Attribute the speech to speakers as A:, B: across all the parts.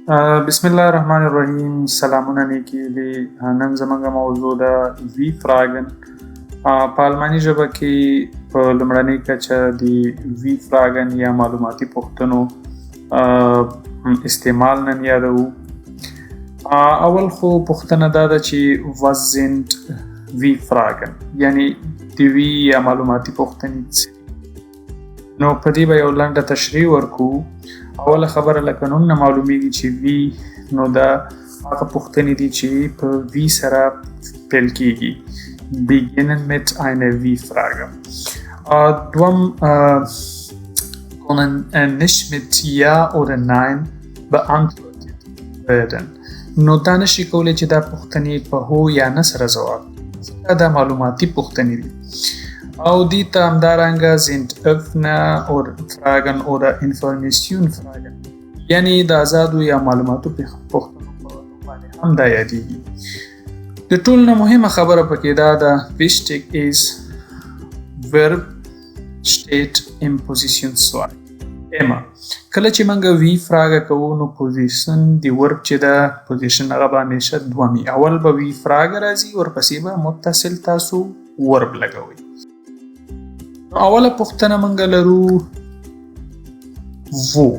A: بسم الله الرحمن الرحیم. سلامونه نیکې دي. نن زموږ موضوع ده W-Fragen. په الماني ژبه کې په لومړنۍ کچه د W-Fragen یا معلوماتي پوښتنو استعمال نن یادوو. اول خو پوښتنه دا ده چې was sind W-Fragen، یعنی د وی یا معلوماتي پوښتنې څه دي. نو په دې به یو لنډه تشریح ورکو. اوله خبره لکه نوم نه معلومیږي چې وی نو دا هغه پوښتنې دي چې په وی سره پیل کیږي. beginnen mit einer W-Frage. دوم können nicht mit ja oder nein beantwortet werden. نو دا نشي کولی چې دا پوښتنې په هو یا نه سره ځواب دا معلوماتي پوښتنې دي. او دي ته همدارنګه sind offene oder Fragen oder Informationsfragen، یعنی د آزادو یا معلوماتو پوښتنو په باندې هم دا یادېږي. د ټول نه مهمه خبره پکې دا ده wichtig ist Verb steht in Position 2 immer. کله چې موږ وی فراګه کوو نو پوزیشن د ورب چې دا پوزیشن هغه به همیشه دومي. اول به وی فراګه راځي ورپسې به متصل تاسو ورب لګوئ. اوله پوښتنه موږ لرو وو.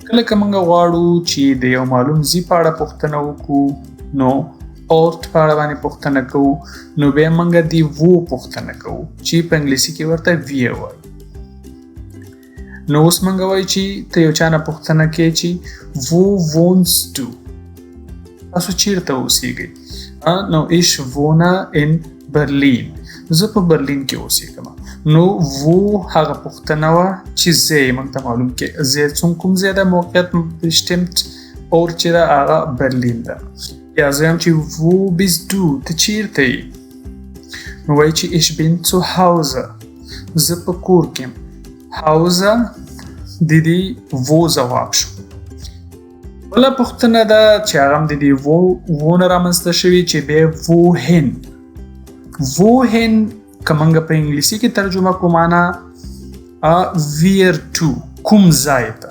A: کله که موږ غواړو چې د یو معلوم ځای په اړه پوښتنه وکړو نو اورت په اړه باندې پوښتنه کوو نو بیا موږ د وو پوښتنه کوو چې په انګلیسي کې ورته وی وایي. نو اوس موږ وایو چې ته یو چا نه پوښتنه کوې چې wo wohnst du، تاسو چیرته اوسیږئ؟ نو ich wohne in Berlin، زه په برلین کې اوسېږم. نو وو هغه پوښتنه وه چې ځای موږ ته معلوم کې ځای کوم ځای ده، موقعیت bestimmt اور چې ده هغه برلین ده. یا زه یم چې wo bist du، ته چیرته یې؟ نو وایي چې ich bin zu Hause، زه په کور کې یم. Hause د دې وو ځواب شو. بله پوښتنه ده چې هغه هم د دې وو نه رامنځته شوي چې بیا wohin. wohin که موږ په انګلیسي کې ترجمه کوو معنا where to، کوم ځای ته.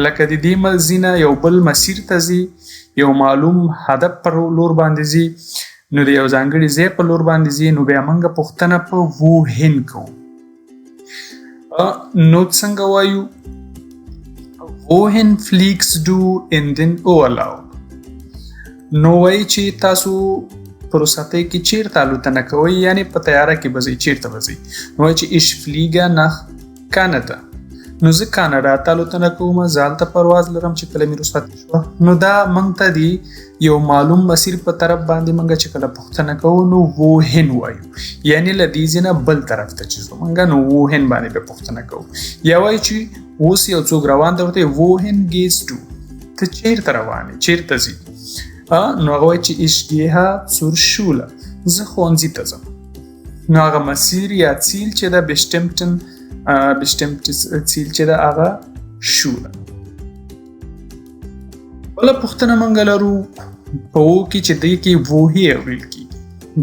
A: لکه د دې ځای نه یو بل مسیر ته ځي، یو معلوم هدف پر لور باندې ځي، نو د یو ځانګړي ځای په لور باندې ځي، نو بیا موږ پوښتنه په wohin کوو. نو څنګه وایو؟ wohin fliegst du in den Urlaub. نو وایي چې تاسو په رخصتۍ کې چیرته الوتنه کوئ، یعنی په تیاره کې به ځئ، چیرته به ځئ. نو وایي چې ich fliege nach Canada، نو زه کاناډا ته الوتنه کوم، زه هلته پرواز لرم چې کله مې رخصتي شوه. نو دا موږ ته د یو معلوم مسیر په طرف باندې موږ چې کله پوښتنه کوو نو wohin وایو، یعنی له دې ځای نه بل طرف ته چې ځو موږ نو wohin باندې به پوښتنه کوو. یا وایي چې اوس یو څوک روان دی ورته wohin gehst du، ته چیرته روان یې، چیرته ځې؟ نو هغه وایي چې ich gehe zur Schule، زه ښوونځي ته ځم. نو هغه مسیر یا څیل چې ده bestimmtes څیل چې ده هغه Schule. بله پوښتنه موږ لرو په و کې چې دې کې woher ویل کېږي.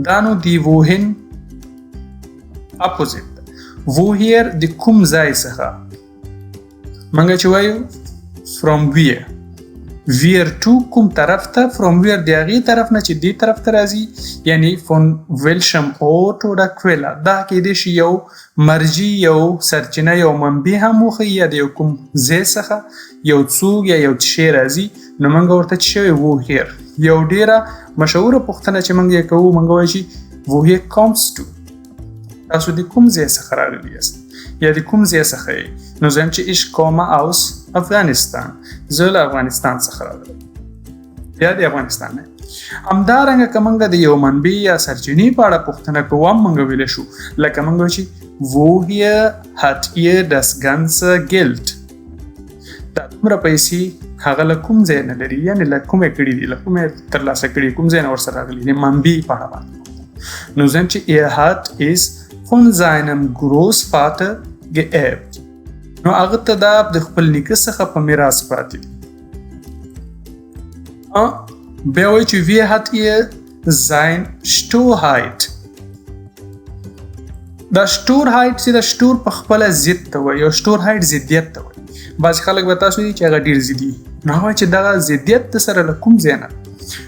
A: دا نو د wohin اپوزیت ده. woher د کوم ځای څخه، موږ چې وایو from where، where to کوم طرف ته، from where د هغې طرف نه چې دې طرف ته راځي، یعنی von welchem Ort oder Quelle. دا کېدای شي یو مرجع، یو سرچینه، یو منبع هم وښیي، یا د یو کوم ځای څخه یو څوک یا یو شی راځي. نو موږ ورته چې شوی woher. یو ډېره مشهوره پوښتنه چې موږ یې کوو موږ وایو چې woher kommst du، تاسو د کوم ځای څخه راغلي یاست یا د کوم ځای څخه یې؟ نو زه یم چې ich komme aus Afghanistan، زه له افغانستان څخه راغلم یا د افغانستان نه. همدارنګه که موږ د یو منبع یا سرچینې په اړه پوښتنه کوو هم موږ ویلی شو، لکه موږ وایو چې woher hat ihr das ganze Geld، دا دومره پیسې هغه له کوم ځای نه لري، یعنې له کومې کړي دي، له کومې ترلاسه کړي، کوم ځای نه ورسره راغلي دي، منبع په اړه باندې. نو زه یم چې er hat es von seinem Großvater geerbt، نو هغه ته دا د خپل نیکه څخه په میراث پاتې دي. بیا وایي چې wie hat ihr sein Sturheit، دا Sturheit چې د شتور په خپله ضد ته وایي، او Sturheit ضدیت ته وایي. بعضې خلک به تاسو وایي چې هغه ډېر ضدي، نو هغه چې دغه ضدیت د سره له کوم ځای نه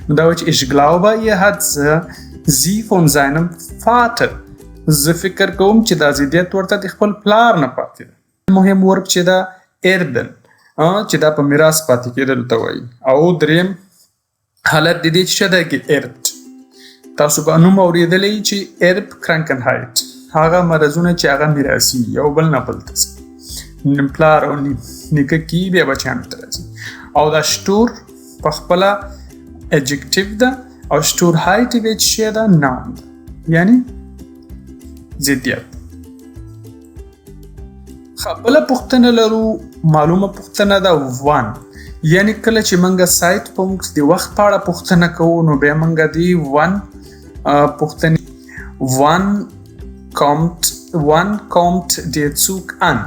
A: نو دا وایي چې ich glaube ihr hat sie von seinem Vater زه فکر کوم چې دا ضدیت ورته د خپل پلار نه پاتې ده مهم ورب چې دا اردن چې دا په میراث پاتې کېدل ته وایي او دریم حالت د دې چې ده کې ارت تاسو به نوم اورېدلی چې ارب کرانکنهایت هغه مرضونه چې هغه میراثي یو بل نه بل ته پلار او نیکه کې بیا بچیانو ته راځي او دا شتور په خپله adjective ده او شتورهایت بیا چې شی ده noun ده یعنی ضدیت بله پوښتنه لرو معلومه پوښتنه ده وان یعنی کله چې موږ سایت په موږ د وخت په اړه پوښتنه کوو نو بیا موږ دی وان پوښتنې وان kommt der Zug an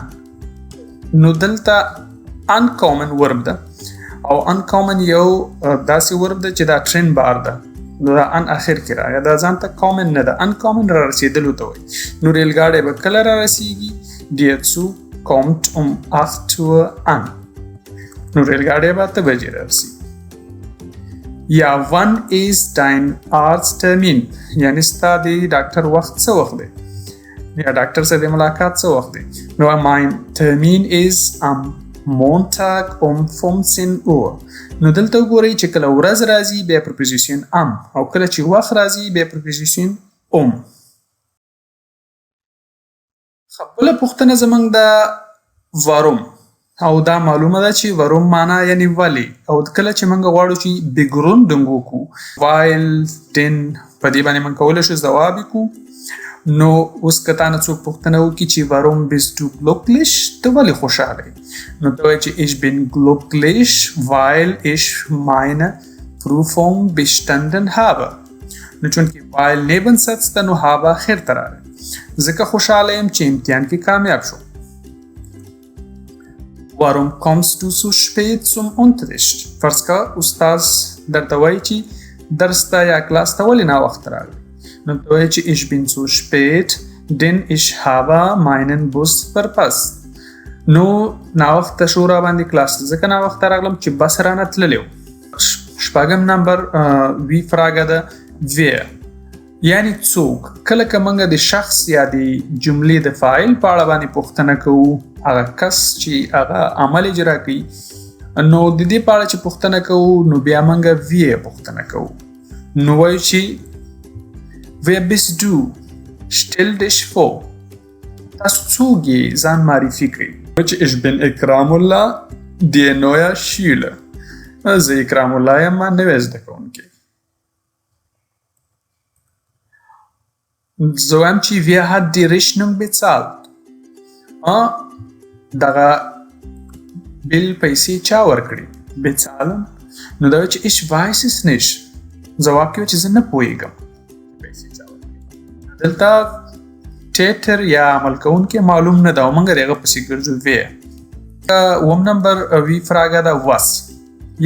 A: نو دلته uncommon ورب ده او uncommon یو داسې ورب ده چې دا ټرین بار ده نو دا ان اخر کې راغی دا ځان ته common نه ده uncommon را رسېدلو ته وایي نو ریلګاډی به کله را رسېږي der Zug kommt 8 Uhr an نو ریلګاډی به 8 بجې را رسېږي یا wann ist dein Arzttermin یعنی ستا د ډاکټر وخت څه وخت دی یا ډاکټر سره د ملاقات څه وخت دی نو mein Termin ist am Montag 15 Uhr نو دلته وګورئ چې کله ورځ راځي بیا پرپوزیشن ام او کله چې وخت راځي بیا پرپوزیشن بله پوښتنه زموږ د واروم او دا معلومه ده چې واروم معنا یعنی ولې او کله چې موږ غواړو چې begründung وکړو وایل دین په دې باندې موږ کولی شو ځواب وکړو نو اوس که تا نه څوک پوښتنه وکړي چې warum bist du glücklich ته ولې خوشحاله نو ته وایي چې ich bin glücklich weil ich meine Prüfung bestanden habe نو چونکې weil nebensatz ده نو habe اخر ته راغی ځکه خوشحاله یم چې امتحان کې کامیاب شو warum kommst du so spät zum Unterricht فرض که استاد درته وایي چې درس ته یا کلاس ته ولې ناوخته راغلی نو ته وایي چې ich bin so spät denn ich habe meinen Bus verpasst نو ناوخته شو را باندې کلاس ته ځکه ناوخته راغلم چې بس رانه تللی و شپږم نمبر وی فراګه ده wer یعنی څوک کله که موږ د شخص یا د جملې د فاعل په اړه باندې پوښتنه کوو هغه کس چې هغه عمل اجرا کوي نو د دې په اړه چې پوښتنه کوو نو بیا موږ وی پوښتنه کوو نو وایو چې wer bist du stell dich vor تاسو څوک یې ځان معرفي کړئ چې ich bin اکرام الله der neue Schüler زه اکرام الله یم نوی زده کوونکی زه وایم چې wer hat die Rechnung bezahlt دغه بیل پیسې چا ورکړي bezahlen نو دا چې ich weiß es nicht ځواب کې چې زه نه پوهېږم دلته ټیټر یا عمل کوونکی معلوم نه ده او موږ د هغه پسې ګرځو اووم نمبر وی فراګه ده was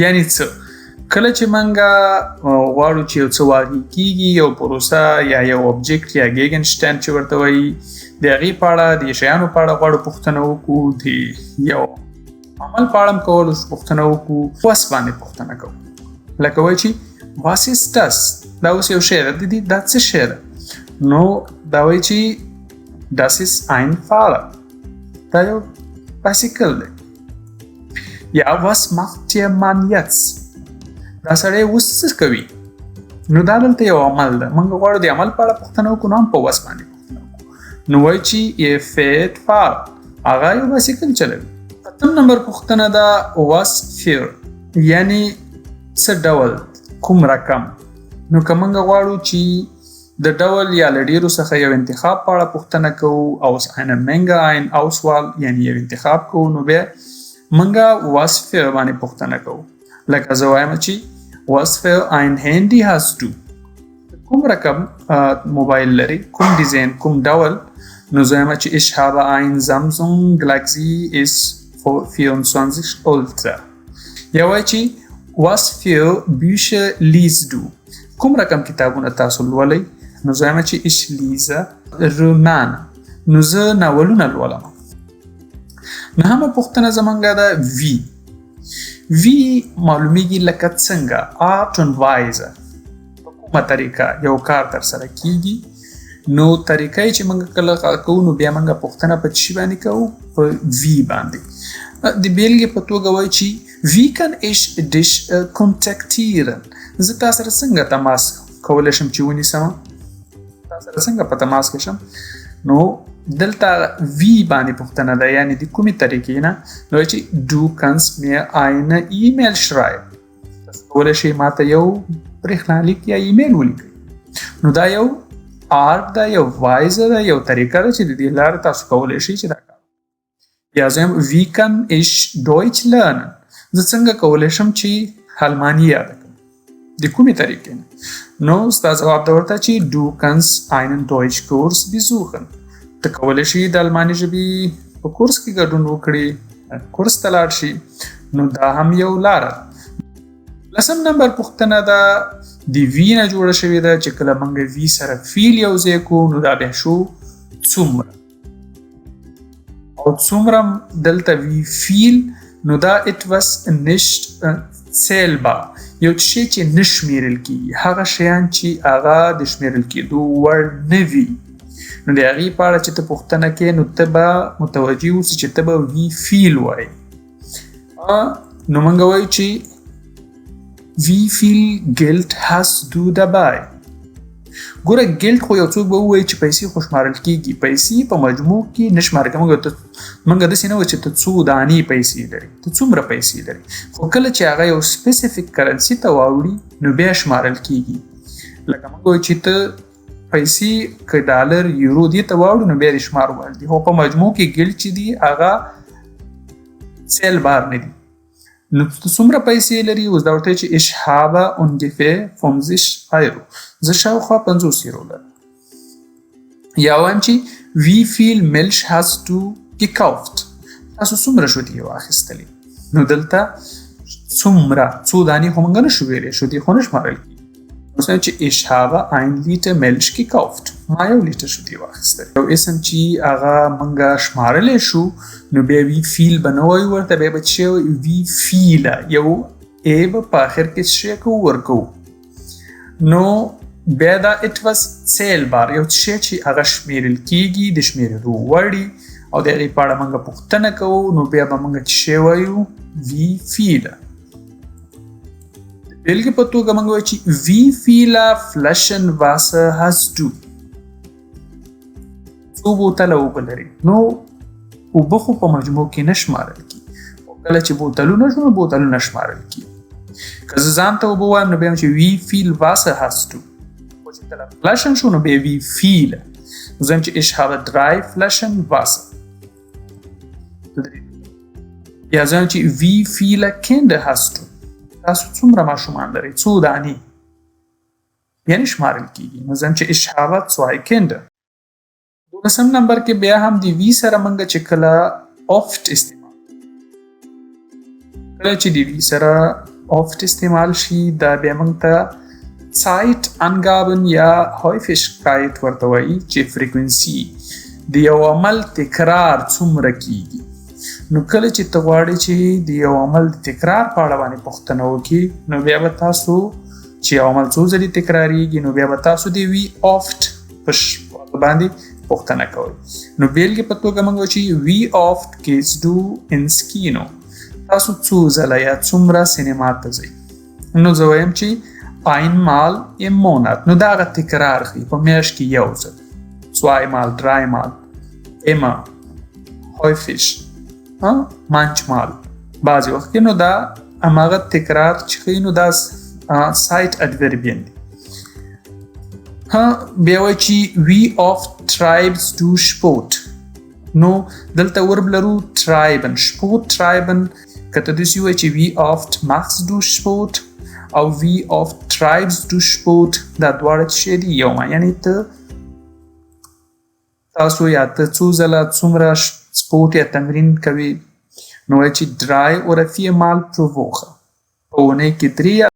A: یعنی څه کله چې موږ غواړو چې یو څه واقع کېږي یو پروسه یا یو object یا ګیګنشټاینډ چې ورته وایي د هغې په اړه د شیانو په اړه غواړو پوښتنه وکړو د یو عمل په اړه هم کولی شو پوښتنه وکړو was باندې پوښتنه کوو لکه وایي چې was ist das دا اوس یو شی ده دا څه شی ده نو دا وایي چې das ist ein Fahrrad دا یو بایسیکل دی یا was macht der Mann jetzt دا سړی اوس څه کوي نو دا دلته یو عمل ده موږ غواړو د عمل په اړه پوښتنه وکړو نو هم په was باندې پوښتنه وکړو نو وایي چې ihr fährt Fahrrad هغه یو بایسیکل چلوي اتم نمبر پوښتنه ده was für یعنی څه ډول کوم رقم نو که موږ غواړو چې د ډول یا له ډیرو څخه یو انتخاب په اړه پوښتنه کوو او eine Menge ein Auswahl یعنی یو انتخاب کوو نو بیا موږ was für باندې پوښتنه کوو لکه زه وایم چې was für ein Handy hast du کوم رقم موبایل لري کوم ډیزاین کوم ډول نو زه وایم چې ich habe ein Samsung Galaxy S24 Ultra یا وایي چې was für Bücher liest du کوم رقم کتابونه تاسو لولئ نو زه وایم چې ich lese Romane نو زه ناولونه لولم نهمه پوښتنه زموږ ده وی معلومیږي لکه څنګه art and weise په کومه طریقه یو کار تر سره کیږي نو طریقه چې موږ کله کوو نو بیا موږ پوښتنه په چی باندې کوو په وی باندې د بیلګې په توګه وایي چې وی کان ایش ډیش کنټاکټیرن زه تاسو سره څنګه تماس کولی شم چې ونیسم تاسو سره څنګه په تماس کې شم نو دلته وی باندې پوښتنه ده یعنی د کومې طریقې نه نو چې du kannst mir eine E-Mail schreiben تاسو کولی شئ ماته یو برېښنالیک یا ایمیل ولیکئ نو دا یو آرټ ده یو وایزه ده یو طریقه ده چې د دې لارې تاسو کولی شئ چې دا کار یا زم wie kann ich Deutsch lernen زه څنګه کولی شم چې الماني یاده کړم د کومې طریقې نه نو ستا ځواب ده ورته چې du kannst einen Deutschkurs besuchen ته کولی شي د الماني ژبې په کورس کې ګډون وکړي کورس ته لاړ شي نو دا هم یو لاره لسم نمبر پوښتنه ده د وی نه جوړه شوې ده چې کله موږ وی سره فیل یو ځای کړو نو دا بیا شو څومره او څومره دلته وی فیل نو دا etwas nicht zählbar یو شی چې نه شمیرل کېږي هغه شیان چې هغه د شمیرل کېدو وړ نه وي نو د هغې په اړه چې ته پوښتنه کوې نو ته به متوجه اوسې چې ته به وی فیل وایې نو موږ وایو چې wie viel Geld hast du dabei ګوره ګیلډ خو یو څوک به ووایي چې پیسې خو شمارل کېږي پیسې په مجموع کې نه شمارل کېږي موږ داسې نه وایو چې ته څو دانې پیسې لري ته څومره پیسې لري خو کله چې هغه یو سپیسیفیک کرنسي ته واوړي نو بیا شمارل کېږي لکه موږ وایو چې ته پیسې که ډالر یورو دې ته واوړي نو بیا دې شمار وړ دي خو په مجموع کې ګیلډ چې دي هغه zählbar نه دي نو څومره پیسې لري اوس دا ورته چې ich habe ungefähr 50 Euro زه شاوخوا 50 یورو لرم یا وایم چې wie viel Milch hast du gekauft تاسو څومره شودې واخیستلې نو دلته څومره څو دانې خو موږ نه شو ویلی شودې خو نه شمارل کېږي اوس وایم چې ich habe 1 Liter Milch gekauft ما 1 لیټر شودې واخیستلې یو اسم چې هغه موږ شمارلی شو نو بیا وی فیل به نه وایو ورته بیا به چې وی فیله یو ای به په آخر کې شی کو ورکوو نو بیا دا etwas zählbar یو شی چې هغه شمیرل کېږي د شمیرلو وړ او د هغې په اړه موږ پوښتنه کوو نو بیا به موږ چې شی وایو وی فیله بېلګې په توګه موږ وایو چې wie viele Flaschen Wasser hast du څو بوتله اوبه لري نو اوبه خو په مجموع کې نه شمارل کېږي او کله چې بوتلونه شو نو بوتلونه شمارل کېږي که زه ځان ته اوبه وایم نو بیا چې wie viel Wasser hast du خو چې کله فلشن شو نو بیا wie viele زه وایم چې ich habe 3 Flaschen Wasser یا زه وایم چې wie viele Kinder hast du تاسو څومره ماشومان لرئ څو دانې یعنې شمارل کېږي نو زه وایم چې ich habe 2 Kinder دولسم نمبر کې بیا هم د وی سره موږ چې کله oft استعمال کله چې د وی سره oft استعمال شي دا بیا موږ ته Zeit angaben یا Häufigkeit ورته وایي چې فریکوینسي د یو عمل تکرار څومره کېږي نو کله چې ته غواړې چې د یو عمل د تکرار په اړه باندې پوښتنه وکړي نو بیا به تاسو چې یو عمل څو ځلې تکرارېږي نو بیا به تاسو د وی oft په باندې پوښتنه کوئ نو بیلګې په توګه موږ وایو چې wie oft gehst du ins Kino تاسو څو ځله یا څومره سینما ته ځئ نو زه وایم چې einmal im Monat نو دا هغه تکرار ښیي په میاشت کې یو ځل zweimal dreimal immer häufig manchmal بعضې وخت کې نو دا هماغه تکرار چې ښیي نو دا Zeitadverbien دي بیا وایي چې wie oft treibst du Sport نو دلته ورب لرو treiben Sport treiben که ته داسې وایي چې wie oft machst du Sport او wie oft treibst du Sport دا دواړه څه شی دي یو یعنې تاسو یا ته څو ځله څومره سپورټ یا تمرین کوي نو وایي چې 3 oder 4 Mal pro Woche په اونۍ کې 3